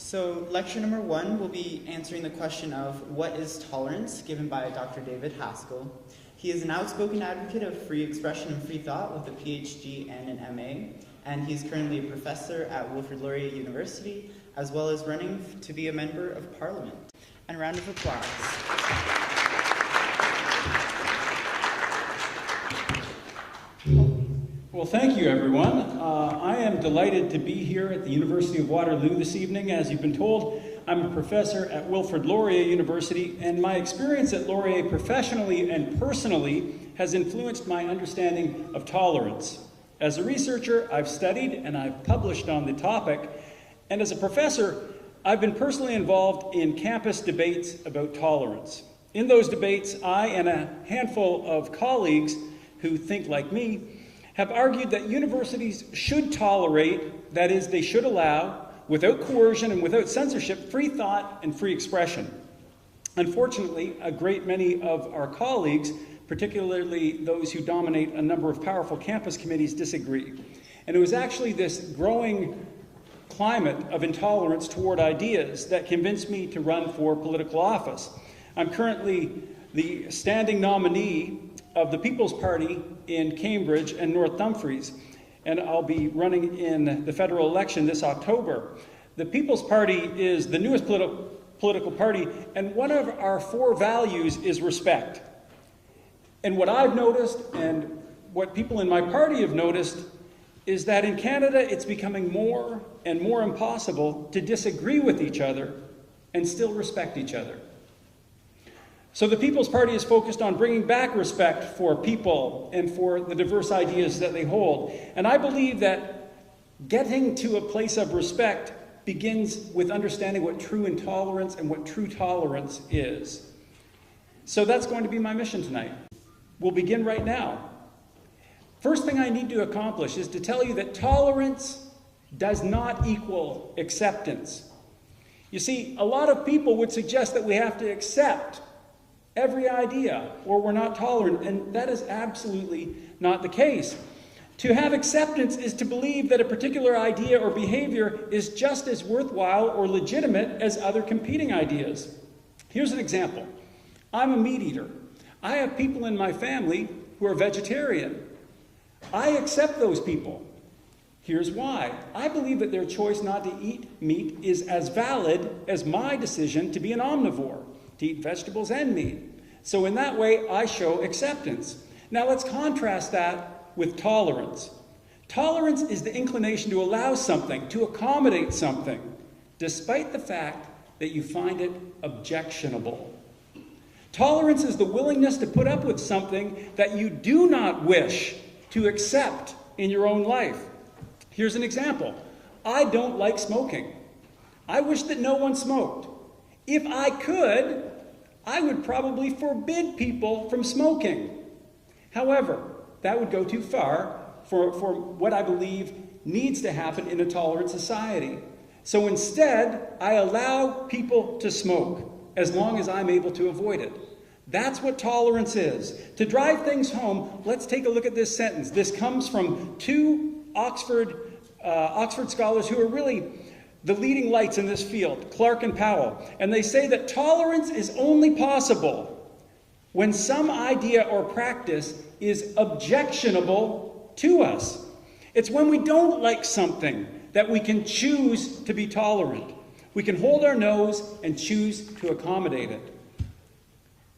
So lecture number 1 will be answering the question of what is tolerance, given by Dr. David Haskell. He is an outspoken advocate of free expression and free thought with a PhD and an MA, and he is currently a professor at Wilfrid Laurier University, as well as running to be a member of Parliament. And a round of applause. Well, thank you, everyone. I am delighted to be here at the University of Waterloo this evening. As you've been told, I'm a professor at Wilfrid Laurier University, and my experience at Laurier professionally and personally has influenced my understanding of tolerance. As a researcher, I've studied and I've published on the topic, and as a professor, I've been personally involved in campus debates about tolerance. In those debates, I and a handful of colleagues who think like me have argued that universities should tolerate, that is, they should allow, without coercion and without censorship, free thought and free expression. Unfortunately, a great many of our colleagues, particularly those who dominate a number of powerful campus committees, disagree. And it was actually this growing climate of intolerance toward ideas that convinced me to run for political office. I'm currently the standing nominee of the People's Party in Cambridge and North Dumfries, and I'll be running in the federal election this October. The People's Party is the newest political party, and one of our 4 values is respect. And what I've noticed, and what people in my party have noticed, is that in Canada it's becoming more and more impossible to disagree with each other and still respect each other. So the People's Party is focused on bringing back respect for people and for the diverse ideas that they hold. And I believe that getting to a place of respect begins with understanding what true intolerance and what true tolerance is. So that's going to be my mission tonight. We'll begin right now. First thing I need to accomplish is to tell you that tolerance does not equal acceptance. You see, a lot of people would suggest that we have to accept every idea, or we're not tolerant, and that is absolutely not the case. To have acceptance is to believe that a particular idea or behavior is just as worthwhile or legitimate as other competing ideas. Here's an example. I'm a meat eater. I have people in my family who are vegetarian. I accept those people. Here's why. I believe that their choice not to eat meat is as valid as my decision to be an omnivore, to eat vegetables and meat. So in that way, I show acceptance. Now let's contrast that with tolerance. Tolerance is the inclination to allow something, to accommodate something, despite the fact that you find it objectionable. Tolerance is the willingness to put up with something that you do not wish to accept in your own life. Here's an example. I don't like smoking. I wish that no one smoked. If I could, I would probably forbid people from smoking. However, that would go too far for what I believe needs to happen in a tolerant society. So instead, I allow people to smoke as long as I'm able to avoid it. That's what tolerance is. To drive things home, let's take a look at this sentence. This comes from 2 Oxford scholars who are really the leading lights in this field, Clark and Powell. And they say that tolerance is only possible when some idea or practice is objectionable to us. It's when we don't like something that we can choose to be tolerant. We can hold our nose and choose to accommodate it.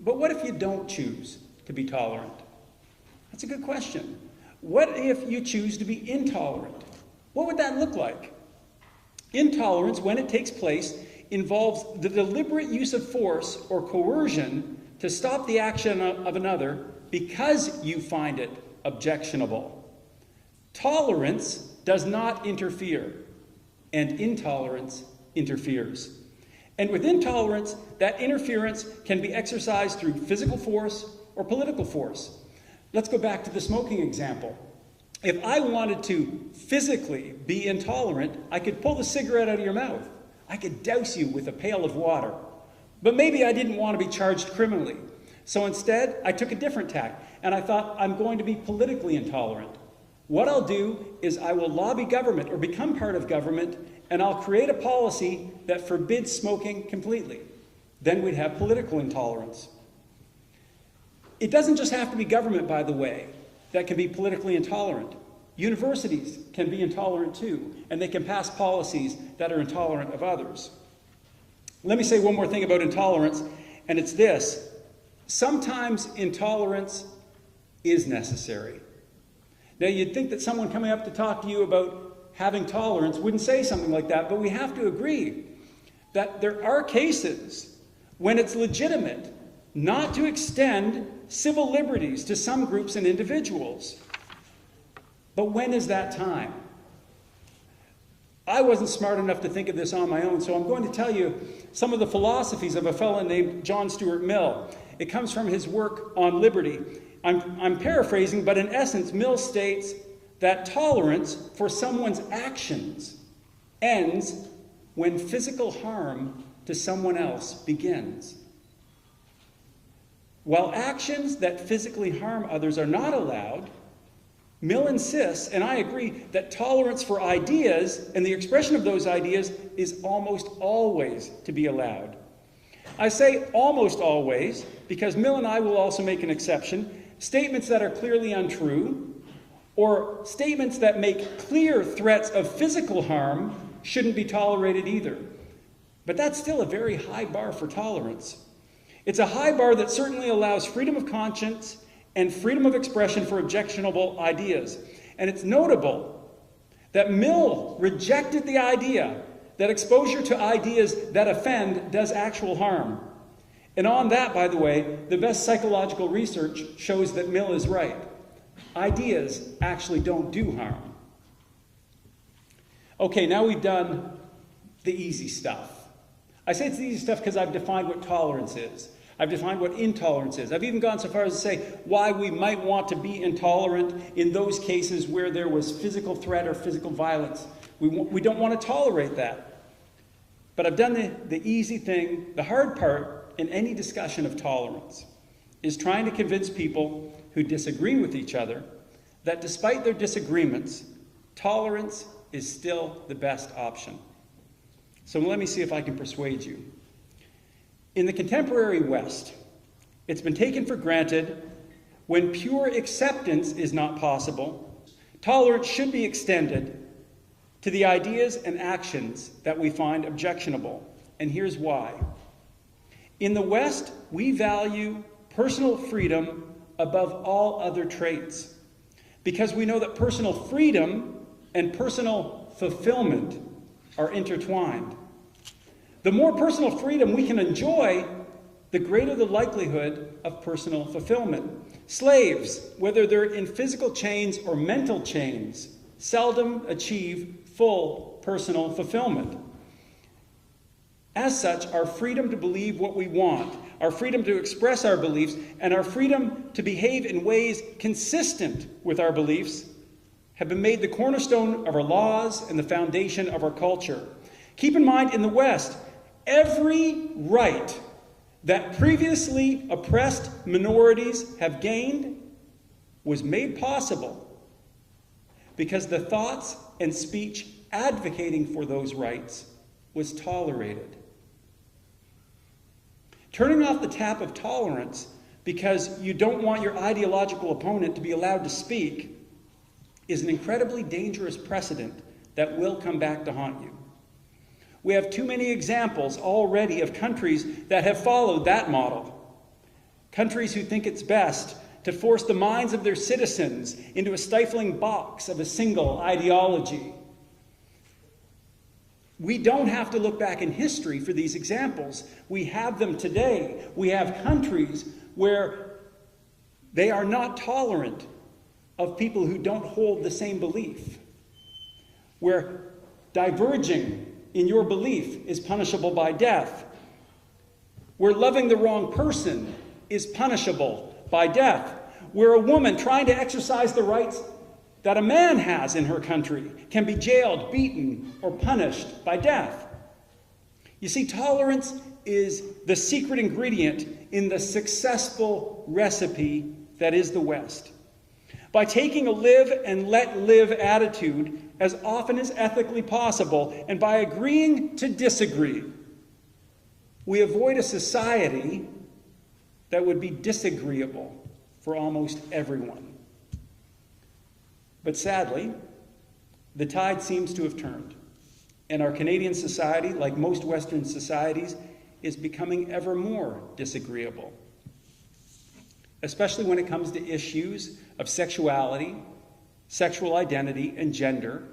But what if you don't choose to be tolerant? That's a good question. What if you choose to be intolerant? What would that look like? Intolerance, when it takes place, involves the deliberate use of force or coercion to stop the action of another because you find it objectionable. Tolerance does not interfere, and intolerance interferes. And with intolerance, that interference can be exercised through physical force or political force. Let's go back to the smoking example. If I wanted to physically be intolerant, I could pull the cigarette out of your mouth. I could douse you with a pail of water. But maybe I didn't want to be charged criminally. So instead, I took a different tack, and I thought, I'm going to be politically intolerant. What I'll do is I will lobby government or become part of government, and I'll create a policy that forbids smoking completely. Then we'd have political intolerance. It doesn't just have to be government, by the way, that can be politically intolerant. Universities can be intolerant too, and they can pass policies that are intolerant of others. Let me say one more thing about intolerance, and it's this. Sometimes intolerance is necessary. Now, you'd think that someone coming up to talk to you about having tolerance wouldn't say something like that, but we have to agree that there are cases when it's legitimate not to extend civil liberties to some groups and individuals. But when is that time? I wasn't smart enough to think of this on my own, so I'm going to tell you some of the philosophies of a fellow named John Stuart Mill. It comes from his work on liberty. I'm paraphrasing, but in essence, Mill states that tolerance for someone's actions ends when physical harm to someone else begins. While actions that physically harm others are not allowed, Mill insists, and I agree, that tolerance for ideas and the expression of those ideas is almost always to be allowed. I say almost always because Mill and I will also make an exception. Statements that are clearly untrue or statements that make clear threats of physical harm shouldn't be tolerated either. But that's still a very high bar for tolerance. It's a high bar that certainly allows freedom of conscience and freedom of expression for objectionable ideas. And it's notable that Mill rejected the idea that exposure to ideas that offend does actual harm. And on that, by the way, the best psychological research shows that Mill is right. Ideas actually don't do harm. Okay, now we've done the easy stuff. I say it's the easy stuff because I've defined what tolerance is. I've defined what intolerance is. I've even gone so far as to say why we might want to be intolerant in those cases where there was physical threat or physical violence. We don't want to tolerate that. But I've done the easy thing. The hard part in any discussion of tolerance is trying to convince people who disagree with each other that despite their disagreements, tolerance is still the best option. So let me see if I can persuade you. In the contemporary West, it's been taken for granted when pure acceptance is not possible, tolerance should be extended to the ideas and actions that we find objectionable. And here's why. In the West, we value personal freedom above all other traits because we know that personal freedom and personal fulfillment are intertwined. The more personal freedom we can enjoy, the greater the likelihood of personal fulfillment. Slaves, whether they're in physical chains or mental chains, seldom achieve full personal fulfillment. As such, our freedom to believe what we want, our freedom to express our beliefs, and our freedom to behave in ways consistent with our beliefs have been made the cornerstone of our laws and the foundation of our culture. Keep in mind, in the West, every right that previously oppressed minorities have gained was made possible because the thoughts and speech advocating for those rights was tolerated. Turning off the tap of tolerance because you don't want your ideological opponent to be allowed to speak is an incredibly dangerous precedent that will come back to haunt you. We have too many examples already of countries that have followed that model. Countries who think it's best to force the minds of their citizens into a stifling box of a single ideology. We don't have to look back in history for these examples. We have them today. We have countries where they are not tolerant of people who don't hold the same belief, where diverging in your belief is punishable by death, where loving the wrong person is punishable by death, where a woman trying to exercise the rights that a man has in her country can be jailed, beaten, or punished by death. You see, tolerance is the secret ingredient in the successful recipe that is the West. by taking a live and let live attitude as often as ethically possible, and by agreeing to disagree, we avoid a society that would be disagreeable for almost everyone. But sadly, the tide seems to have turned, and our Canadian society, like most Western societies, is becoming ever more disagreeable, especially when it comes to issues of sexuality, sexual identity, and gender.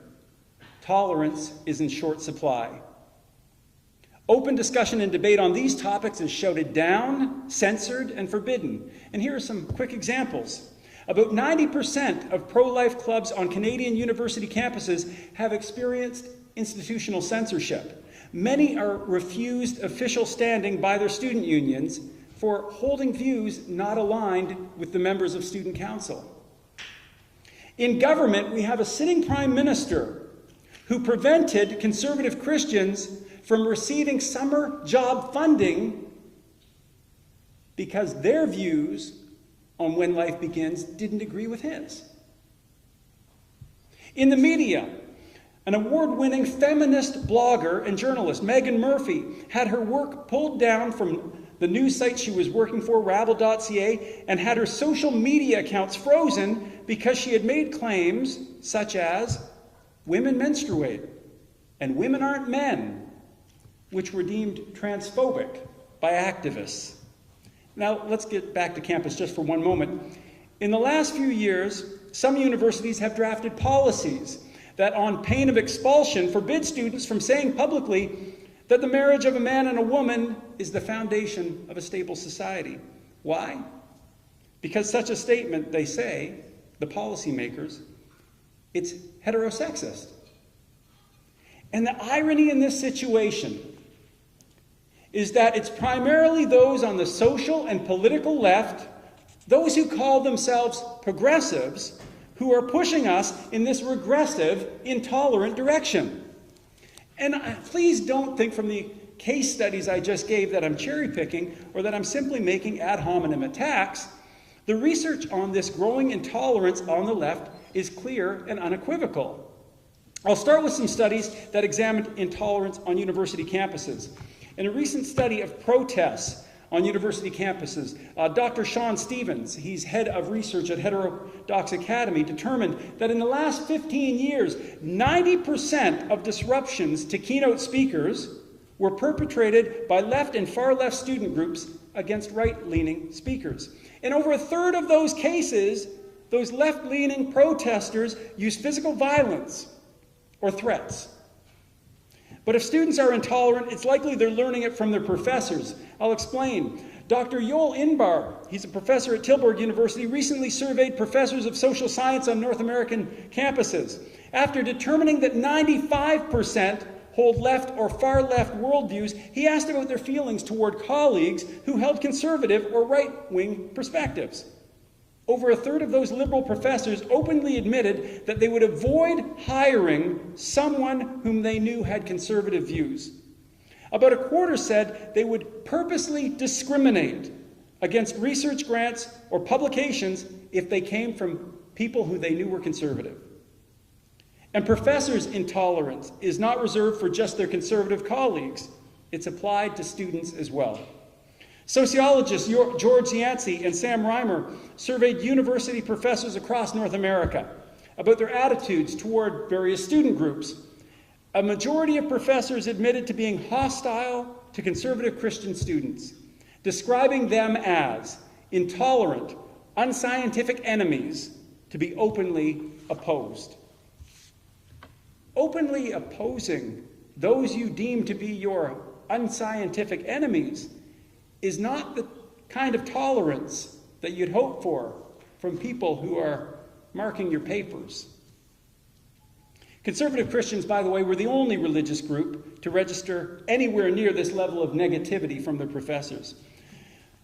Tolerance is in short supply. Open discussion and debate on these topics is shouted down, censored, and forbidden. And here are some quick examples. About 90% of pro-life clubs on Canadian university campuses have experienced institutional censorship. Many are refused official standing by their student unions for holding views not aligned with the members of student council. In government, we have a sitting prime minister who prevented conservative Christians from receiving summer job funding because their views on when life begins didn't agree with his. In the media, an award-winning feminist blogger and journalist, Meghan Murphy, had her work pulled down from the news site she was working for, rabble.ca, and had her social media accounts frozen because she had made claims such as women menstruate and women aren't men, which were deemed transphobic by activists. Now, let's get back to campus just for one moment. In the last few years, some universities have drafted policies that, on pain of expulsion, forbid students from saying publicly that the marriage of a man and a woman is the foundation of a stable society. Why? Because such a statement, they say, the policymakers, it's heterosexist. And the irony in this situation is that it's primarily those on the social and political left, those who call themselves progressives, who are pushing us in this regressive, intolerant direction. And please don't think from the case studies I just gave that I'm cherry picking or that I'm simply making ad hominem attacks. The research on this growing intolerance on the left is clear and unequivocal. I'll start with some studies that examined intolerance on university campuses. In a recent study of protests on university campuses, Dr. Sean Stevens, he's head of research at Heterodox Academy, determined that in the last 15 years, 90% of disruptions to keynote speakers were perpetrated by left and far left student groups against right-leaning speakers. In over a third of those cases, those left-leaning protesters used physical violence or threats. But if students are intolerant, it's likely they're learning it from their professors. I'll explain. Dr. Joel Inbar, he's a professor at Tilburg University, recently surveyed professors of social science on North American campuses. After determining that 95% hold left or far left worldviews, he asked about their feelings toward colleagues who held conservative or right-wing perspectives. Over a third of those liberal professors openly admitted that they would avoid hiring someone whom they knew had conservative views. About a quarter said they would purposely discriminate against research grants or publications if they came from people who they knew were conservative. And professors' intolerance is not reserved for just their conservative colleagues. It's applied to students as well. Sociologists George Yancey and Sam Reimer surveyed university professors across North America about their attitudes toward various student groups. A majority of professors admitted to being hostile to conservative Christian students, describing them as intolerant, unscientific enemies to be openly opposed. Openly opposing those you deem to be your unscientific enemies is not the kind of tolerance that you'd hope for from people who are marking your papers. Conservative Christians, by the way, were the only religious group to register anywhere near this level of negativity from their professors.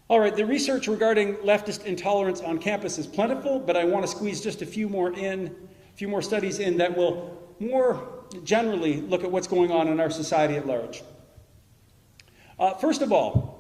All right, the research regarding leftist intolerance on campus is plentiful, but I want to squeeze just a few more studies in that will more generally look at what's going on in our society at large. First of all,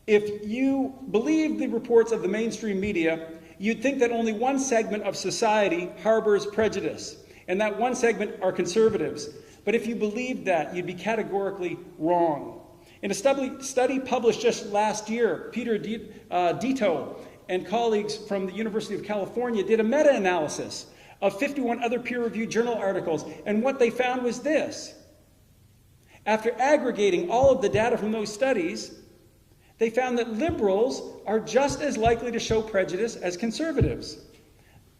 if you believe the reports of the mainstream media, you'd think that only one segment of society harbors prejudice, and that one segment are conservatives. But if you believed that, you'd be categorically wrong. In a study published just last year, Peter Dito and colleagues from the University of California did a meta-analysis of 51 other peer-reviewed journal articles, and what they found was this. After aggregating all of the data from those studies, they found that liberals are just as likely to show prejudice as conservatives.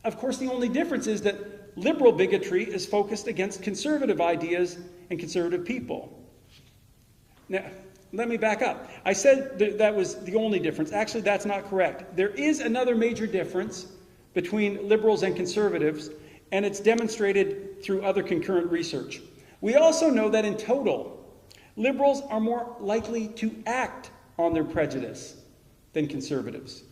Of course, the only difference is that liberal bigotry is focused against conservative ideas and conservative people. Now, let me back up. I said that was the only difference. Actually, that's not correct. There is another major difference between liberals and conservatives, and it's demonstrated through other concurrent research. We also know that in total, liberals are more likely to act on their prejudice than conservatives.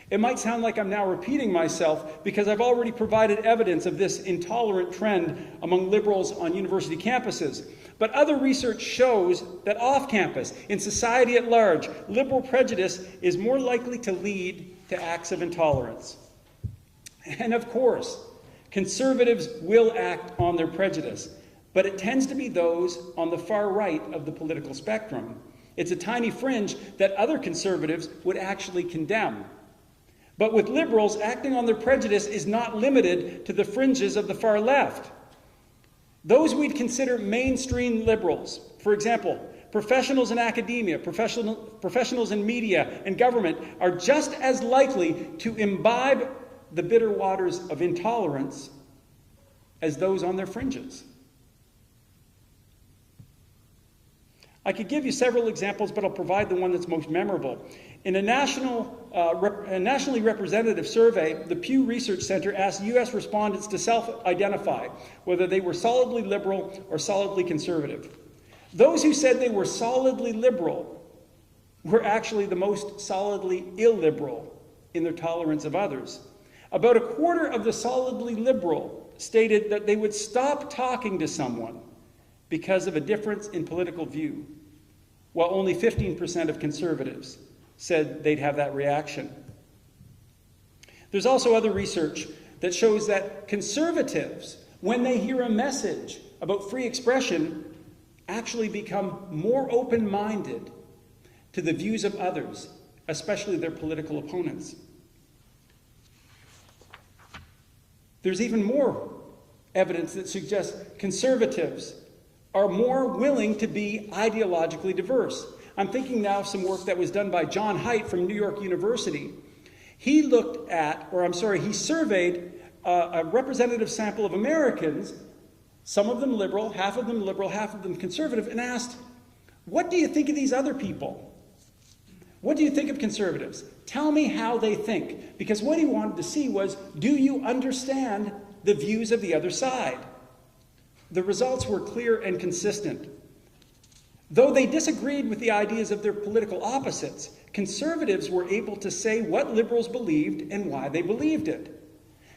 It might sound like I'm now repeating myself because I've already provided evidence of this intolerant trend among liberals on university campuses. But other research shows that off campus, in society at large, liberal prejudice is more likely to lead to acts of intolerance. And of course, conservatives will act on their prejudice, but it tends to be those on the far right of the political spectrum. It's a tiny fringe that other conservatives would actually condemn. But with liberals, acting on their prejudice is not limited to the fringes of the far left. Those we'd consider mainstream liberals, for example, professionals in academia, professionals in media and government, are just as likely to imbibe the bitter waters of intolerance as those on their fringes. I could give you several examples, but I'll provide the one that's most memorable. In a nationally representative survey, the Pew Research Center asked U.S. respondents to self-identify whether they were solidly liberal or solidly conservative. Those who said they were solidly liberal were actually the most solidly illiberal in their tolerance of others. About a quarter of the solidly liberal stated that they would stop talking to someone because of a difference in political view, while only 15% of conservatives said they'd have that reaction. There's also other research that shows that conservatives, when they hear a message about free expression, actually become more open-minded to the views of others, especially their political opponents. There's even more evidence that suggests conservatives are more willing to be ideologically diverse. I'm thinking now of some work that was done by John Haidt from New York University. He surveyed a representative sample of Americans, some of them liberal, half of them conservative, and asked, what do you think of these other people? What do you think of conservatives? Tell me how they think. Because what he wanted to see was, do you understand the views of the other side? The results were clear and consistent. Though they disagreed with the ideas of their political opposites, conservatives were able to say what liberals believed and why they believed it.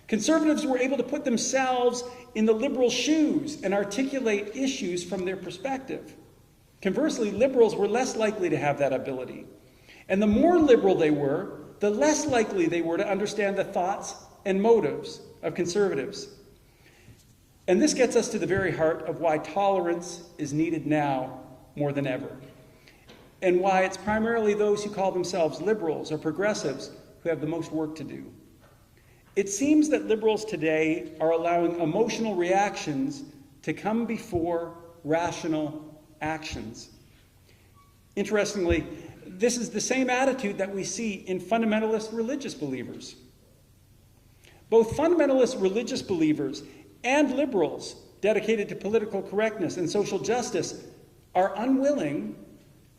Conservatives were able to put themselves in the liberals' shoes and articulate issues from their perspective. Conversely, liberals were less likely to have that ability. And the more liberal they were, the less likely they were to understand the thoughts and motives of conservatives. And this gets us to the very heart of why tolerance is needed now more than ever, and why it's primarily those who call themselves liberals or progressives who have the most work to do. It seems that liberals today are allowing emotional reactions to come before rational actions. Interestingly, this is the same attitude that we see in fundamentalist religious believers. Both fundamentalist religious believers and liberals dedicated to political correctness and social justice are unwilling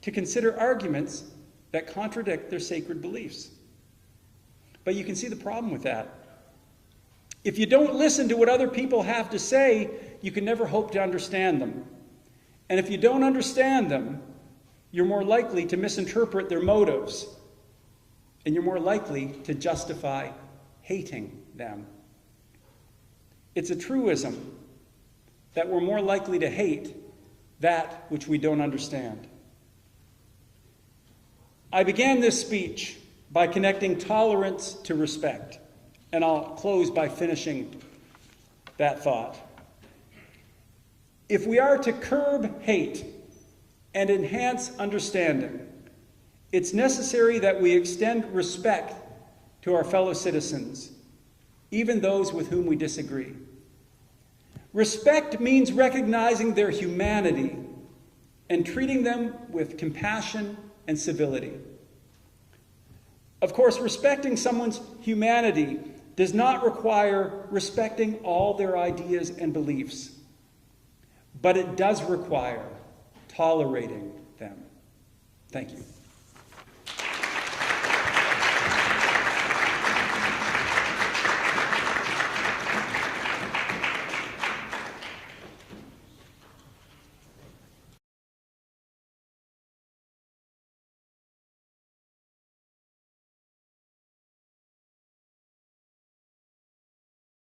to consider arguments that contradict their sacred beliefs. But you can see the problem with that. If you don't listen to what other people have to say, you can never hope to understand them. And if you don't understand them, you're more likely to misinterpret their motives, and you're more likely to justify hating them. It's a truism that we're more likely to hate that which we don't understand. I began this speech by connecting tolerance to respect. And I'll close by finishing that thought. If we are to curb hate and enhance understanding, it's necessary that we extend respect to our fellow citizens, even those with whom we disagree. Respect means recognizing their humanity and treating them with compassion and civility. Of course, respecting someone's humanity does not require respecting all their ideas and beliefs, but it does require tolerating them. Thank you.